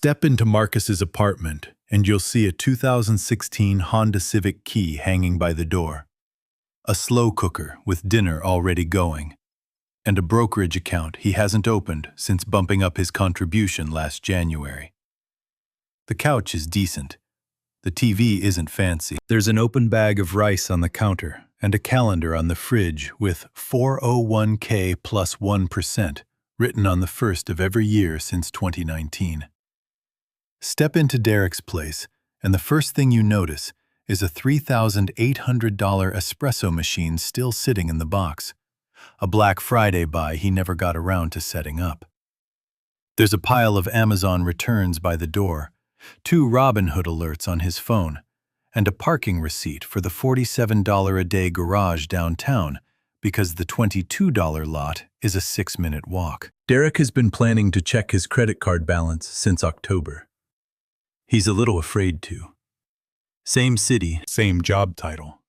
Step into Marcus's apartment, and you'll see a 2016 Honda Civic key hanging by the door, a slow cooker with dinner already going, and a brokerage account he hasn't opened since bumping up his contribution last January. The couch is decent. The TV isn't fancy. There's an open bag of rice on the counter and a calendar on the fridge with 401k plus 1% written on the first of every year since 2019. Step into Derek's place, and the first thing you notice is a $3,800 espresso machine still sitting in the box, a Black Friday buy he never got around to setting up. There's a pile of Amazon returns by the door, 2 Robinhood alerts on his phone, and a parking receipt for the $47 a day garage downtown because the $22 lot is a 6-minute walk. Derek has been planning to check his credit card balance since October. He's a little afraid to. Same city, same job title.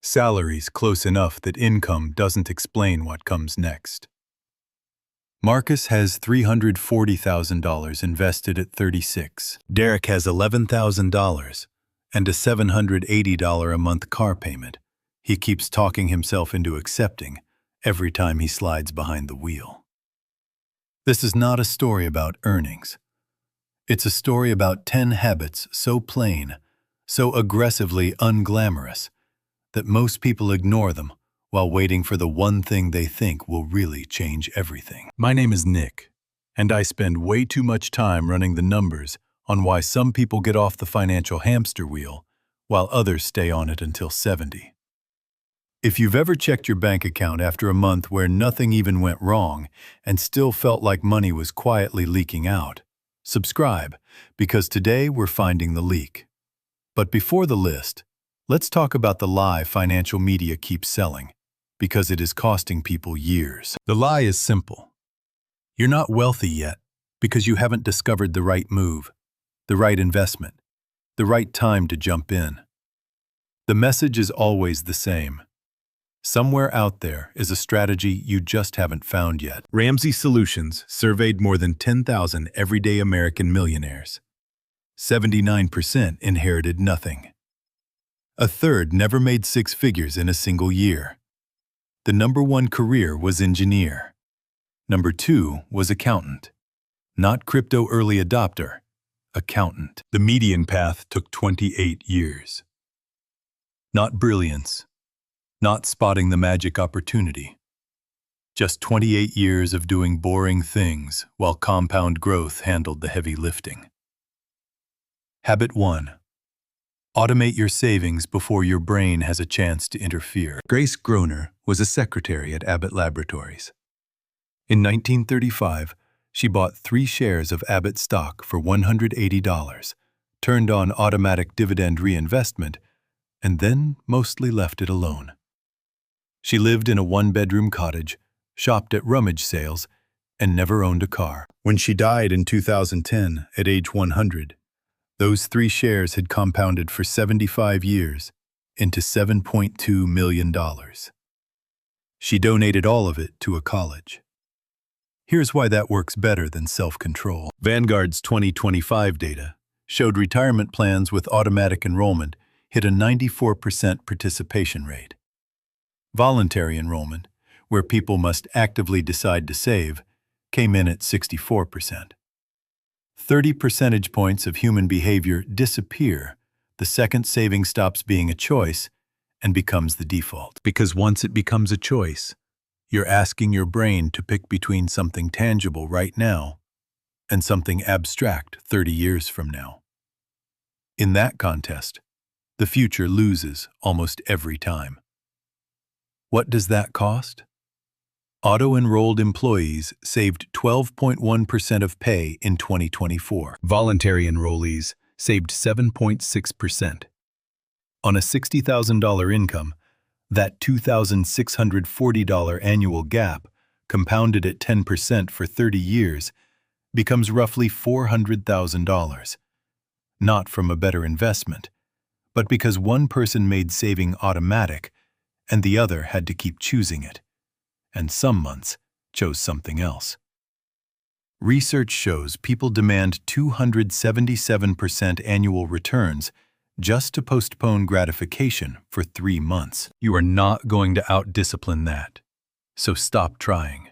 Salaries close enough that income doesn't explain what comes next. Marcus has $340,000 invested at 36. Derek has $11,000 and a $780 a month car payment he keeps talking himself into accepting every time he slides behind the wheel. This is not a story about earnings. It's a story about 10 habits so plain, so aggressively unglamorous, that most people ignore them while waiting for the one thing they think will really change everything. My name is Nick, and I spend way too much time running the numbers on why some people get off the financial hamster wheel while others stay on it until 70. If you've ever checked your bank account after a month where nothing even went wrong and still felt like money was quietly leaking out, subscribe, because today we're finding the leak. But before the list, let's talk about the lie financial media keeps selling, because it is costing people years. The lie is simple. You're not wealthy yet because you haven't discovered the right move, the right investment, the right time to jump in. The message is always the same. Somewhere out there is a strategy you just haven't found yet. Ramsey Solutions surveyed more than 10,000 everyday American millionaires. 79% inherited nothing. A third never made 6 figures in a single year. The number 1 career was engineer. Number 2 was accountant. Not crypto early adopter, accountant. The median path took 28 years. Not brilliance. Not spotting the magic opportunity. Just 28 years of doing boring things while compound growth handled the heavy lifting. Habit 1. Automate your savings before your brain has a chance to interfere. Grace Groner was a secretary at Abbott Laboratories. In 1935, she bought 3 shares of Abbott stock for $180, turned on automatic dividend reinvestment, and then mostly left it alone. She lived in a 1-bedroom cottage, shopped at rummage sales, and never owned a car. When she died in 2010 at age 100, those 3 shares had compounded for 75 years into $7.2 million. She donated all of it to a college. Here's why that works better than self-control. Vanguard's 2025 data showed retirement plans with automatic enrollment hit a 94% participation rate. Voluntary enrollment, where people must actively decide to save, came in at 64%. 30 percentage points of human behavior disappear the second saving stops being a choice and becomes the default. Because once it becomes a choice, you're asking your brain to pick between something tangible right now and something abstract 30 years from now. In that contest, the future loses almost every time. What does that cost? Auto-enrolled employees saved 12.1% of pay in 2024. Voluntary enrollees saved 7.6%. On a $60,000 income, that $2,640 annual gap, compounded at 10% for 30 years, becomes roughly $400,000. Not from a better investment, but because one person made saving automatic and the other had to keep choosing it, and some months chose something else. Research shows people demand 277% annual returns just to postpone gratification for 3 months. You are not going to out-discipline that, so stop trying.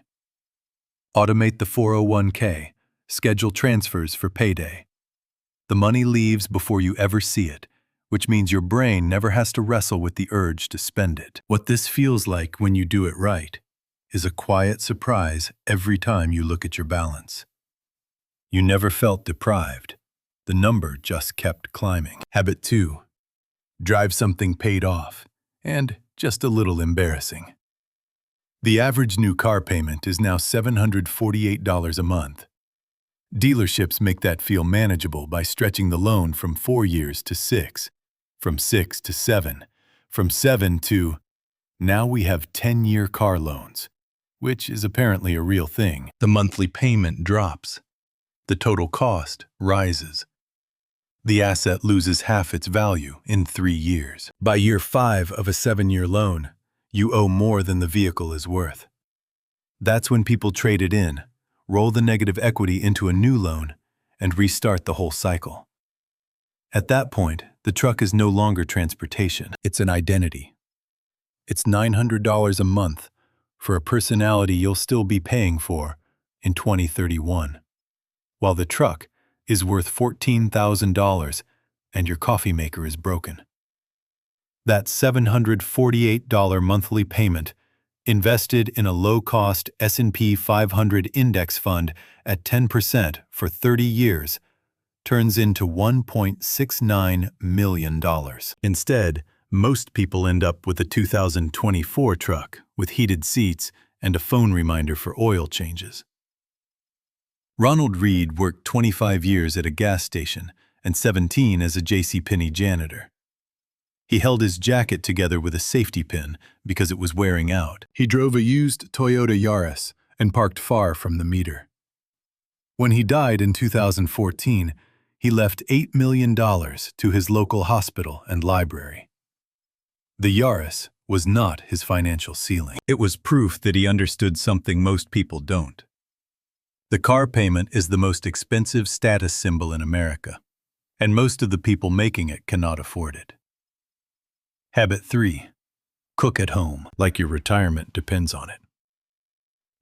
Automate the 401k, schedule transfers for payday. The money leaves before you ever see it, which means your brain never has to wrestle with the urge to spend it. What this feels like when you do it right is a quiet surprise every time you look at your balance. You never felt deprived. The number just kept climbing. Habit 2. Drive something paid off, and just a little embarrassing. The average new car payment is now $748 a month. Dealerships make that feel manageable by stretching the loan from 4 years to 6, from 6 to 7, from 7 to... Now we have 10-year car loans, which is apparently a real thing. The monthly payment drops. The total cost rises. The asset loses half its value in 3 years. By year 5 of a 7-year loan, you owe more than the vehicle is worth. That's when people trade it in, roll the negative equity into a new loan, and restart the whole cycle. At that point, the truck is no longer transportation. It's an identity. It's $900 a month for a personality you'll still be paying for in 2031. While the truck is worth $14,000 and your coffee maker is broken. That $748 monthly payment, invested in a low-cost S&P 500 index fund at 10% for 30 years, turns into $1.69 million. Instead, most people end up with a 2024 truck with heated seats and a phone reminder for oil changes. Ronald Reed worked 25 years at a gas station and 17 as a JCPenney janitor. He held his jacket together with a safety pin because it was wearing out. He drove a used Toyota Yaris and parked far from the meter. When he died in 2014, he left $8 million to his local hospital and library. The Yaris was not his financial ceiling. It was proof that he understood something most people don't. The car payment is the most expensive status symbol in America, and most of the people making it cannot afford it. Habit 3. Cook at home, like your retirement depends on it.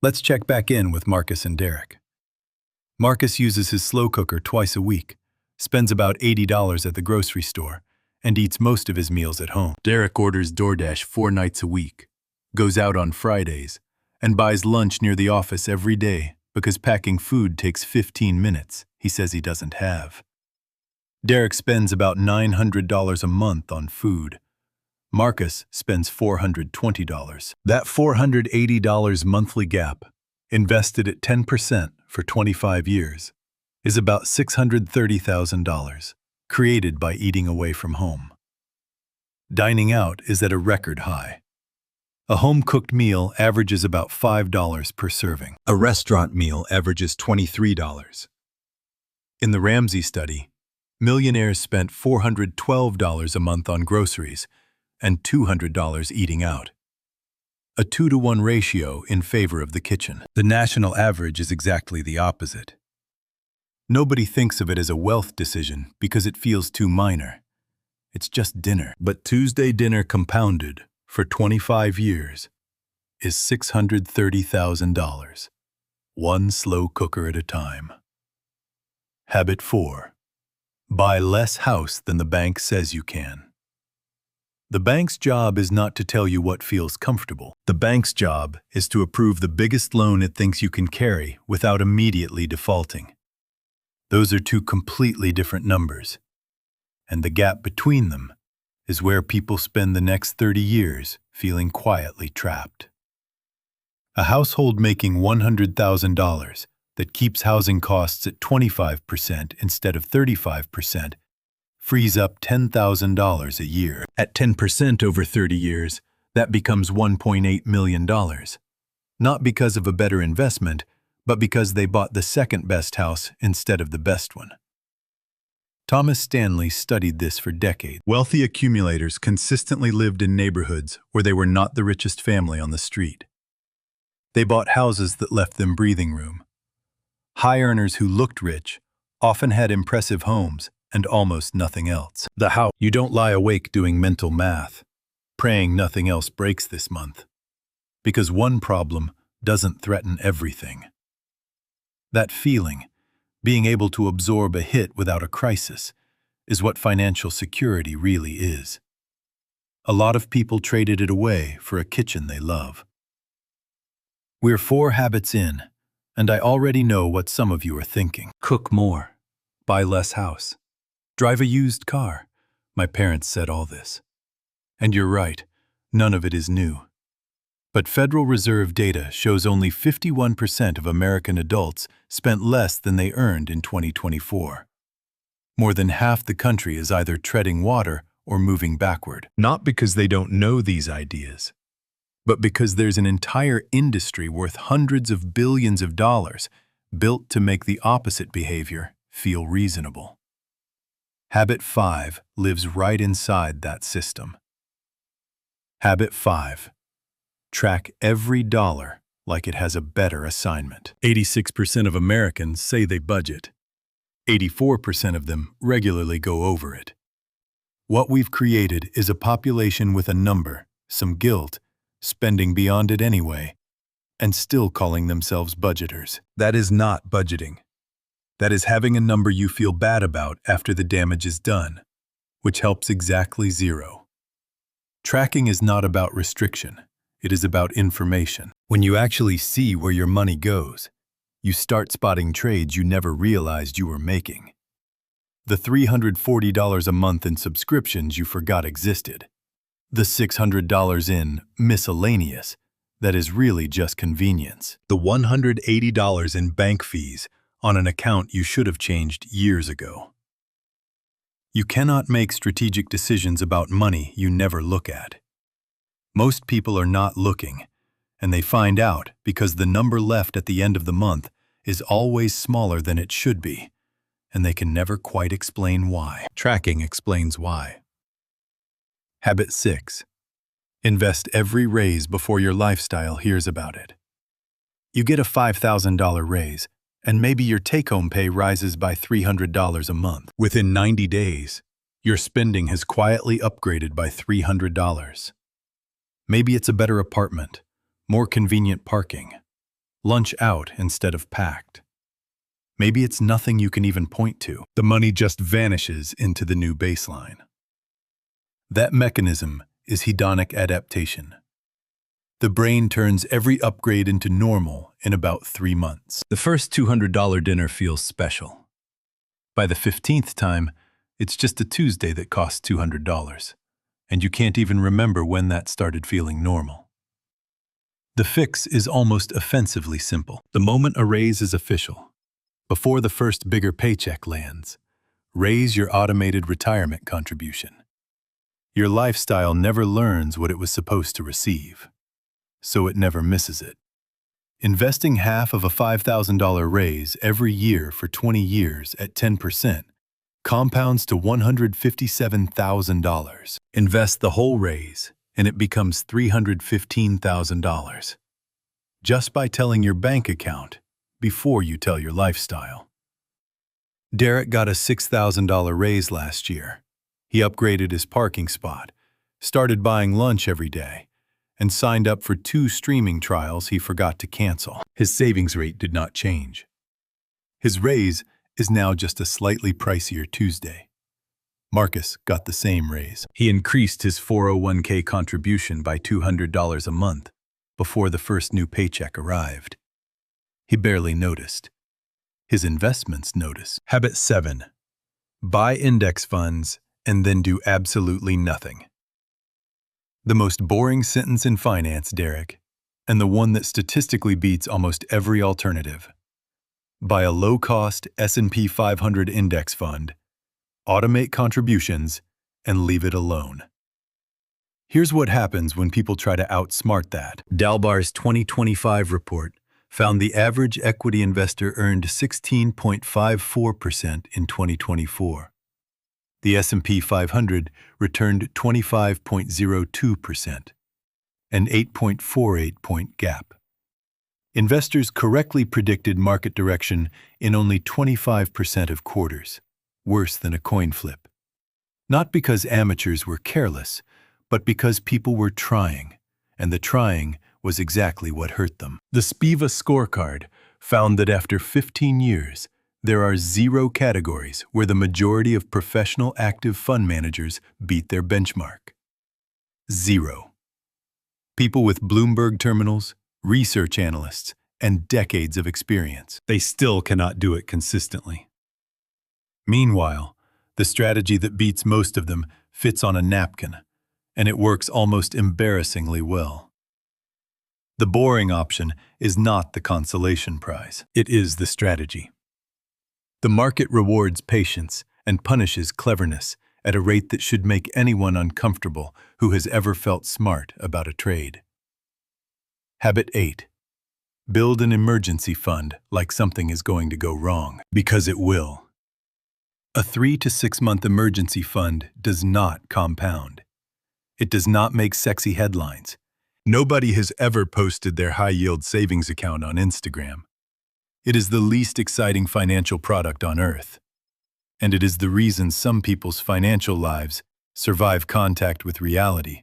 Let's check back in with Marcus and Derek. Marcus uses his slow cooker twice a week, spends about $80 at the grocery store, and eats most of his meals at home. Derek orders DoorDash 4 nights a week, goes out on Fridays, and buys lunch near the office every day because packing food takes 15 minutes he says he doesn't have. Derek spends about $900 a month on food. Marcus spends $420. That $480 monthly gap, invested at 10% for 25 years, is about $630,000, created by eating away from home. Dining out is at a record high. A home-cooked meal averages about $5 per serving. A restaurant meal averages $23. In the Ramsey study, millionaires spent $412 a month on groceries and $200 eating out. A 2-to-1 ratio in favor of the kitchen. The national average is exactly the opposite. Nobody thinks of it as a wealth decision because it feels too minor. It's just dinner. But Tuesday dinner compounded for 25 years is $630,000, one slow cooker at a time. Habit 4. Buy less house than the bank says you can. The bank's job is not to tell you what feels comfortable. The bank's job is to approve the biggest loan it thinks you can carry without immediately defaulting. Those are two completely different numbers, and the gap between them is where people spend the next 30 years feeling quietly trapped. A household making $100,000 that keeps housing costs at 25% instead of 35% frees up $10,000 a year. At 10% over 30 years, that becomes $1.8 million. Not because of a better investment, but because they bought the second best house instead of the best one. Thomas Stanley studied this for decades. Wealthy accumulators consistently lived in neighborhoods where they were not the richest family on the street. They bought houses that left them breathing room. High earners who looked rich often had impressive homes and almost nothing else. The house. You don't lie awake doing mental math, praying nothing else breaks this month, because one problem doesn't threaten everything. That feeling, being able to absorb a hit without a crisis, is what financial security really is. A lot of people traded it away for a kitchen they love. We're 4 habits in, and I already know what some of you are thinking. Cook more. Buy less house. Drive a used car. My parents said all this. And you're right, none of it is new. But Federal Reserve data shows only 51% of American adults spent less than they earned in 2024. More than half the country is either treading water or moving backward. Not because they don't know these ideas, but because there's an entire industry worth hundreds of billions of dollars built to make the opposite behavior feel reasonable. Habit 5 lives right inside that system. Habit 5. Track every dollar like it has a better assignment. 86% of Americans say they budget. 84% of them regularly go over it. What we've created is a population with a number, some guilt, spending beyond it anyway, and still calling themselves budgeters. That is not budgeting. That is having a number you feel bad about after the damage is done, which helps exactly zero. Tracking is not about restriction. It is about information. When you actually see where your money goes, you start spotting trades you never realized you were making. The $340 a month in subscriptions you forgot existed. The $600 in miscellaneous that is really just convenience. The $180 in bank fees on an account you should have changed years ago. You cannot make strategic decisions about money you never look at. Most people are not looking, and they find out because the number left at the end of the month is always smaller than it should be, and they can never quite explain why. Tracking explains why. Habit 6. Invest every raise before your lifestyle hears about it. You get a $5,000 raise, and maybe your take-home pay rises by $300 a month. Within 90 days, your spending has quietly upgraded by $300. Maybe it's a better apartment, more convenient parking, lunch out instead of packed. Maybe it's nothing you can even point to. The money just vanishes into the new baseline. That mechanism is hedonic adaptation. The brain turns every upgrade into normal in about 3 months. The first $200 dinner feels special. By the 15th time, it's just a Tuesday that costs $200, and you can't even remember when that started feeling normal. The fix is almost offensively simple. The moment a raise is official, before the first bigger paycheck lands, raise your automated retirement contribution. Your lifestyle never learns what it was supposed to receive, so it never misses it. Investing half of a $5,000 raise every year for 20 years at 10% compounds to $157,000. Invest the whole raise, and it becomes $315,000. Just by telling your bank account before you tell your lifestyle. Derek got a $6,000 raise last year. He upgraded his parking spot, started buying lunch every day, and signed up for 2 streaming trials he forgot to cancel. His savings rate did not change. His raise is now just a slightly pricier Tuesday. Marcus got the same raise. He increased his 401k contribution by $200 a month before the first new paycheck arrived. He barely noticed. His investments noticed. Habit 7. Buy index funds and then do absolutely nothing. The most boring sentence in finance, Derek, and the one that statistically beats almost every alternative. Buy a low-cost S&P 500 index fund, automate contributions, and leave it alone. Here's what happens when people try to outsmart that. Dalbar's 2025 report found the average equity investor earned 16.54% in 2024. The S&P 500 returned 25.02%, an 8.48-point gap. Investors correctly predicted market direction in only 25% of quarters, worse than a coin flip. Not because amateurs were careless, but because people were trying, and the trying was exactly what hurt them. The Spiva scorecard found that after 15 years, there are 0 categories where the majority of professional active fund managers beat their benchmark. 0. People with Bloomberg terminals, research analysts, and decades of experience. They still cannot do it consistently. Meanwhile, the strategy that beats most of them fits on a napkin, and it works almost embarrassingly well. The boring option is not the consolation prize. It is the strategy. The market rewards patience and punishes cleverness at a rate that should make anyone uncomfortable who has ever felt smart about a trade. Habit 8. Build an emergency fund like something is going to go wrong, because it will. A 3 to 6 month emergency fund does not compound. It does not make sexy headlines. Nobody has ever posted their high-yield savings account on Instagram. It is the least exciting financial product on earth. And it is the reason some people's financial lives survive contact with reality,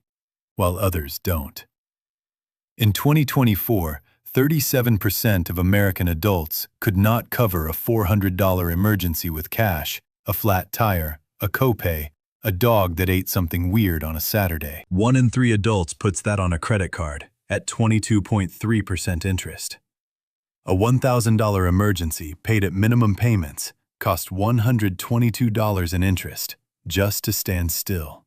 while others don't. In 2024, 37% of American adults could not cover a $400 emergency with cash, a flat tire, a copay, a dog that ate something weird on a Saturday. 1 in 3 adults puts that on a credit card at 22.3% interest. A $1,000 emergency paid at minimum payments cost $122 in interest just to stand still.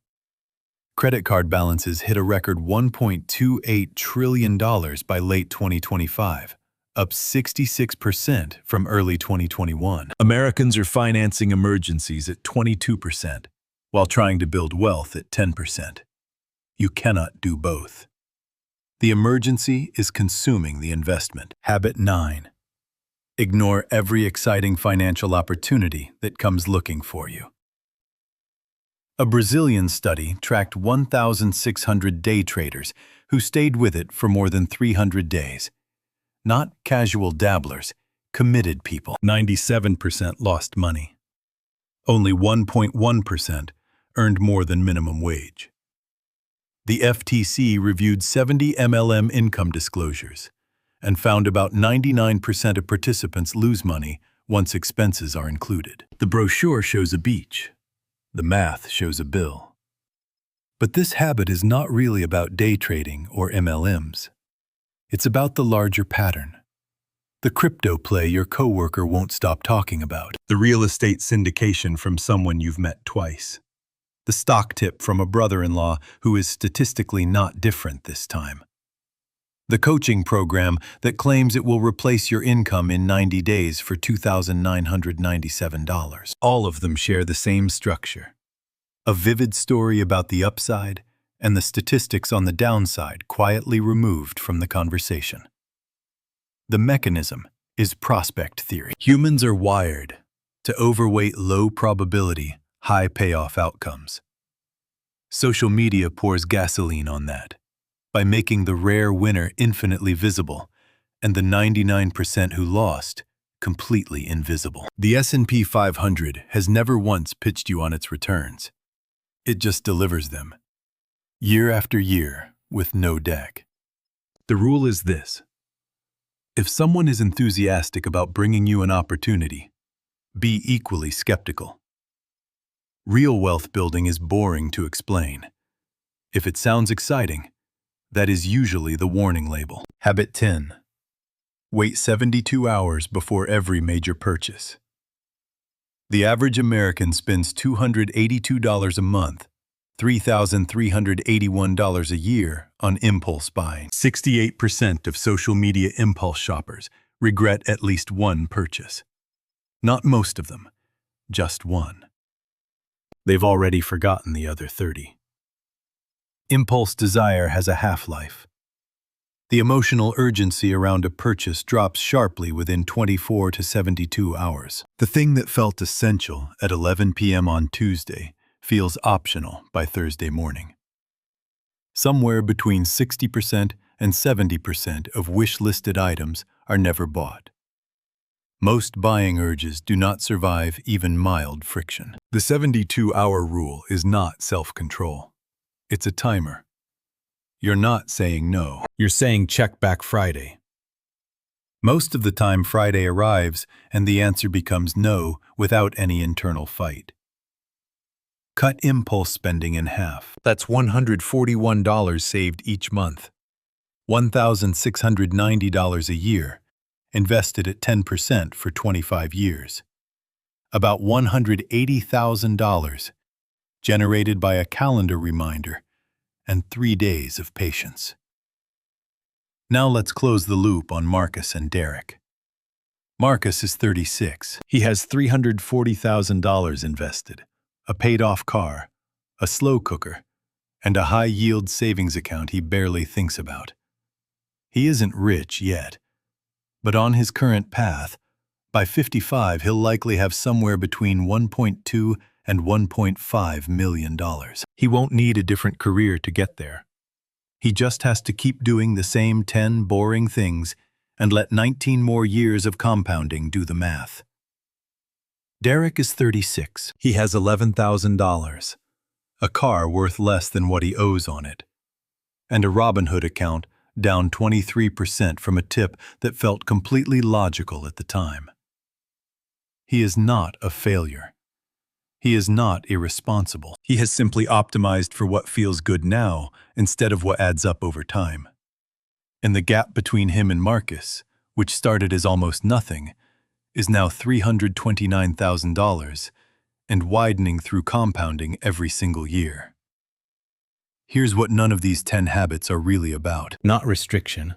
Credit card balances hit a record $1.28 trillion by late 2025, up 66% from early 2021. Americans are financing emergencies at 22%, while trying to build wealth at 10%. You cannot do both. The emergency is consuming the investment. Habit 9. Ignore every exciting financial opportunity that comes looking for you. A Brazilian study tracked 1,600 day traders who stayed with it for more than 300 days. Not casual dabblers, committed people. 97% lost money. Only 1.1% earned more than minimum wage. The FTC reviewed 70 MLM income disclosures and found about 99% of participants lose money once expenses are included. The brochure shows a beach. The math shows a bill. But this habit is not really about day trading or MLMs. It's about the larger pattern. The crypto play your coworker won't stop talking about. The real estate syndication from someone you've met twice. The stock tip from a brother-in-law who is statistically not different this time. The coaching program that claims it will replace your income in 90 days for $2,997. All of them share the same structure. A vivid story about the upside and the statistics on the downside quietly removed from the conversation. The mechanism is prospect theory. Humans are wired to overweight low probability, high payoff outcomes. Social media pours gasoline on that by making the rare winner infinitely visible and the 99% who lost completely invisible. The S&P 500 has never once pitched you on its returns. It just delivers them, year after year, with no deck. The rule is this: if someone is enthusiastic about bringing you an opportunity, be equally skeptical. Real wealth building is boring to explain. If it sounds exciting, that is usually the warning label. Habit 10. Wait 72 hours before every major purchase. The average American spends $282 a month, $3,381 a year on impulse buying. 68% of social media impulse shoppers regret at least one purchase. Not most of them, just one. They've already forgotten the other 30. Impulse desire has a half-life. The emotional urgency around a purchase drops sharply within 24 to 72 hours. The thing that felt essential at 11 p.m. on Tuesday feels optional by Thursday morning. Somewhere between 60% and 70% of wish-listed items are never bought. Most buying urges do not survive even mild friction. The 72-hour rule is not self-control. It's a timer. You're not saying no. You're saying check back Friday. Most of the time Friday arrives and the answer becomes no without any internal fight. Cut impulse spending in half. That's $141 saved each month. $1,690 a year, invested at 10% for 25 years. About $180,000, generated by a calendar reminder and 3 days of patience. Now let's close the loop on Marcus and Derek. Marcus is 36. He has $340,000 invested, a paid-off car, a slow cooker, and a high-yield savings account he barely thinks about. He isn't rich yet, but on his current path, by 55 he'll likely have somewhere between $1.2 and $1.5 million. He won't need a different career to get there. He just has to keep doing the same 10 boring things and let 19 more years of compounding do the math. Derek is 36. He has $11,000, a car worth less than what he owes on it, and a Robinhood account down 23% from a tip that felt completely logical at the time. He is not a failure. He is not irresponsible. He has simply optimized for what feels good now instead of what adds up over time. And the gap between him and Marcus, which started as almost nothing, is now $329,000 and widening through compounding every single year. Here's what none of these 10 habits are really about. Not restriction,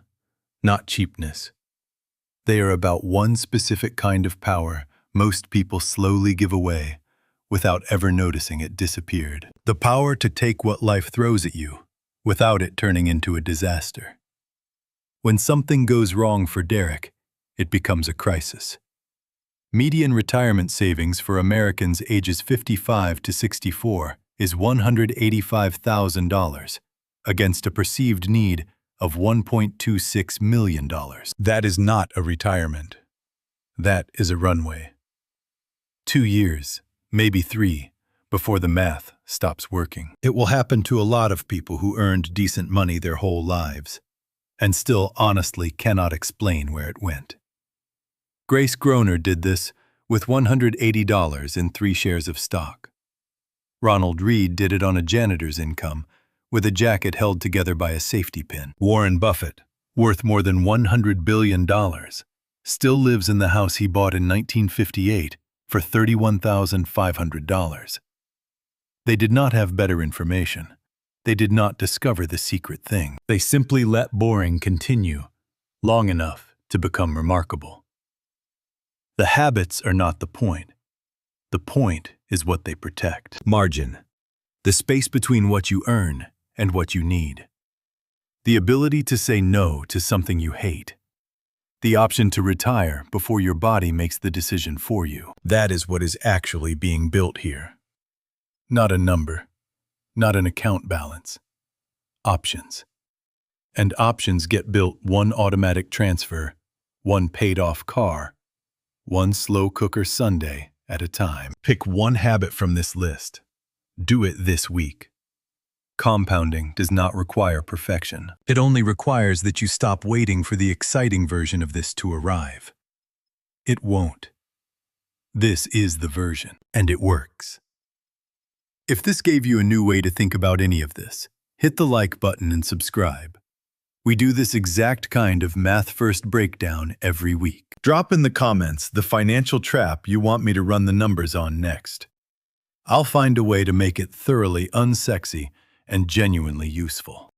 not cheapness. They are about one specific kind of power most people slowly give away without ever noticing it disappeared. The power to take what life throws at you without it turning into a disaster. When something goes wrong for Derek, it becomes a crisis. Median retirement savings for Americans ages 55 to 64 is $185,000 against a perceived need of $1.26 million. That is not a retirement. That is a runway. 2 years, maybe 3, before the math stops working. It will happen to a lot of people who earned decent money their whole lives and still honestly cannot explain where it went. Grace Groner did this with $180 in 3 shares of stock. Ronald Reed did it on a janitor's income with a jacket held together by a safety pin. Warren Buffett, worth more than $100 billion, still lives in the house he bought in 1958 for $31,500. They did not have better information. They did not discover the secret thing. They simply let boring continue long enough to become remarkable. The habits are not the point. The point is what they protect. Margin, the space between what you earn and what you need. The ability to say no to something you hate. The option to retire before your body makes the decision for you. That is what is actually being built here. Not a number, not an account balance. Options. And options get built one automatic transfer, one paid-off car, one slow cooker Sunday at a time. Pick one habit from this list. Do it this week. Compounding does not require perfection. It only requires that you stop waiting for the exciting version of this to arrive. It won't. This is the version, and it works. If this gave you a new way to think about any of this, hit the like button and subscribe. We do this exact kind of math-first breakdown every week. Drop in the comments the financial trap you want me to run the numbers on next. I'll find a way to make it thoroughly unsexy and genuinely useful.